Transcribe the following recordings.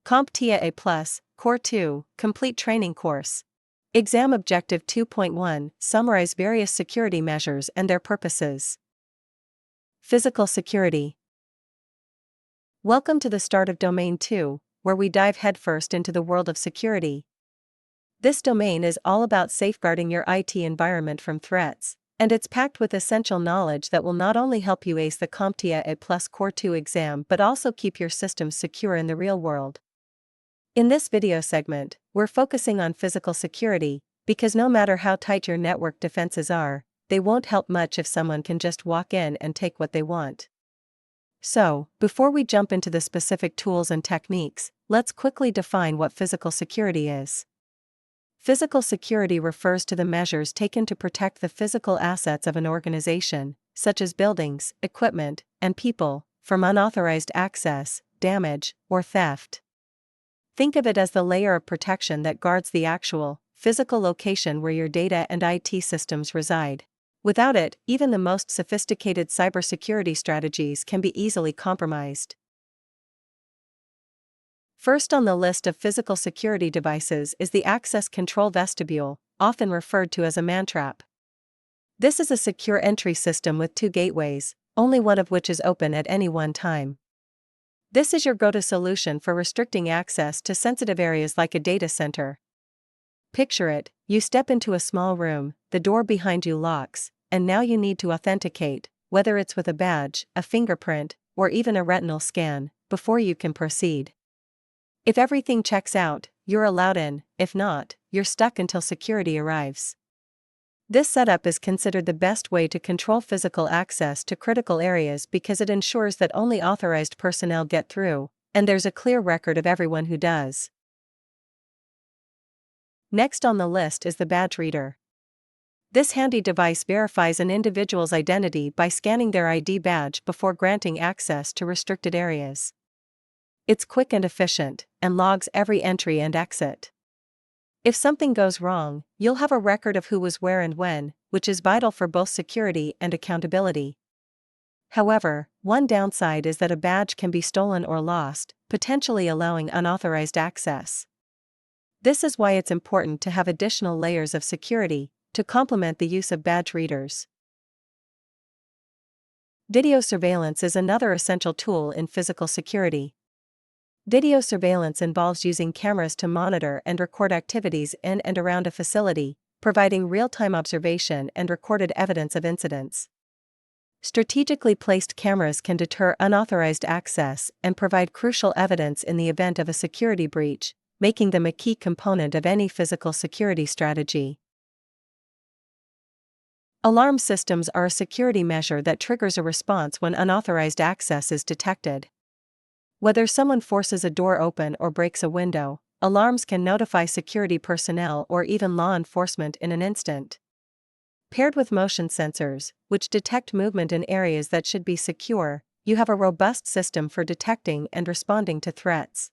CompTIA A Core 2 Complete Training Course. Exam Objective 2.1 Summarize various security measures and their purposes. Physical security. Welcome to the start of Domain 2, where we dive headfirst into the world of security. This domain is all about safeguarding your IT environment from threats, and it's packed with essential knowledge that will not only help you ace the CompTIA A Core 2 exam but also keep your systems secure in the real world. In this video segment, we're focusing on physical security, because no matter how tight your network defenses are, they won't help much if someone can just walk in and take what they want. So, before we jump into the specific tools and techniques, let's quickly define what physical security is. Physical security refers to the measures taken to protect the physical assets of an organization, such as buildings, equipment, and people, from unauthorized access, damage, or theft. Think of it as the layer of protection that guards the actual, physical location where your data and IT systems reside. Without it, even the most sophisticated cybersecurity strategies can be easily compromised. First on the list of physical security devices is the access control vestibule, often referred to as a man-trap. This is a secure entry system with two gateways, only one of which is open at any one time. This is your go-to solution for restricting access to sensitive areas like a data center. Picture it, you step into a small room, the door behind you locks, and now you need to authenticate, whether it's with a badge, a fingerprint, or even a retinal scan, before you can proceed. If everything checks out, you're allowed in; if not, you're stuck until security arrives. This setup is considered the best way to control physical access to critical areas because it ensures that only authorized personnel get through, and there's a clear record of everyone who does. Next on the list is the badge reader. This handy device verifies an individual's identity by scanning their ID badge before granting access to restricted areas. It's quick and efficient, and logs every entry and exit. If something goes wrong, you'll have a record of who was where and when, which is vital for both security and accountability. However, one downside is that a badge can be stolen or lost, potentially allowing unauthorized access. This is why it's important to have additional layers of security to complement the use of badge readers. Video surveillance is another essential tool in physical security. Video surveillance involves using cameras to monitor and record activities in and around a facility, providing real-time observation and recorded evidence of incidents. Strategically placed cameras can deter unauthorized access and provide crucial evidence in the event of a security breach, making them a key component of any physical security strategy. Alarm systems are a security measure that triggers a response when unauthorized access is detected. Whether someone forces a door open or breaks a window, alarms can notify security personnel or even law enforcement in an instant. Paired with motion sensors, which detect movement in areas that should be secure, you have a robust system for detecting and responding to threats.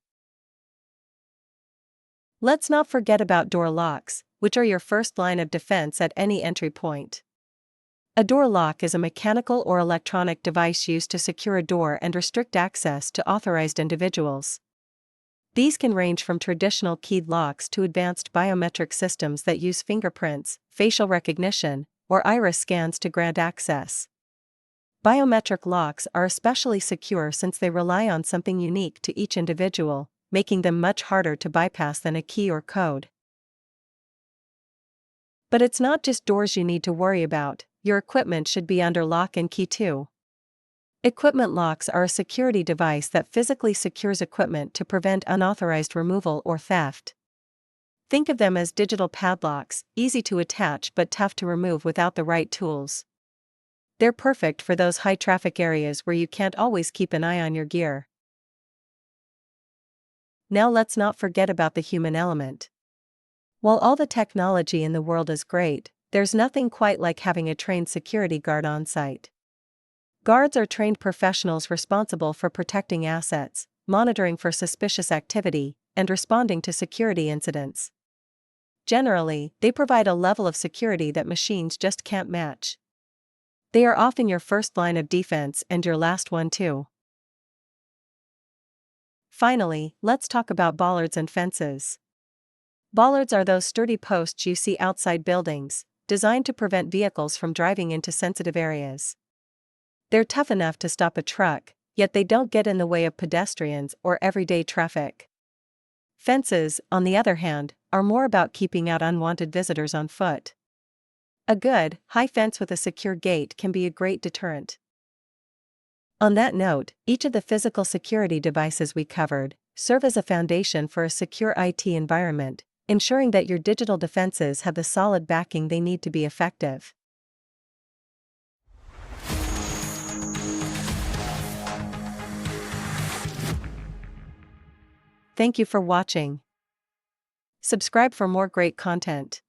Let's not forget about door locks, which are your first line of defense at any entry point. A door lock is a mechanical or electronic device used to secure a door and restrict access to authorized individuals. These can range from traditional keyed locks to advanced biometric systems that use fingerprints, facial recognition, or iris scans to grant access. Biometric locks are especially secure since they rely on something unique to each individual, making them much harder to bypass than a key or code. But it's not just doors you need to worry about. Your equipment should be under lock and key too. Equipment locks are a security device that physically secures equipment to prevent unauthorized removal or theft. Think of them as digital padlocks, easy to attach but tough to remove without the right tools. They're perfect for those high-traffic areas where you can't always keep an eye on your gear. Now let's not forget about the human element. While all the technology in the world is great, there's nothing quite like having a trained security guard on site. Guards are trained professionals responsible for protecting assets, monitoring for suspicious activity, and responding to security incidents. Generally, they provide a level of security that machines just can't match. They are often your first line of defense and your last one too. Finally, let's talk about bollards and fences. Bollards are those sturdy posts you see outside buildings, designed to prevent vehicles from driving into sensitive areas. They're tough enough to stop a truck, yet they don't get in the way of pedestrians or everyday traffic. Fences, on the other hand, are more about keeping out unwanted visitors on foot. A good, high fence with a secure gate can be a great deterrent. On that note, each of the physical security devices we covered serve as a foundation for a secure IT environment, ensuring that your digital defenses have the solid backing they need to be effective. Thank you for watching. Subscribe for more great content.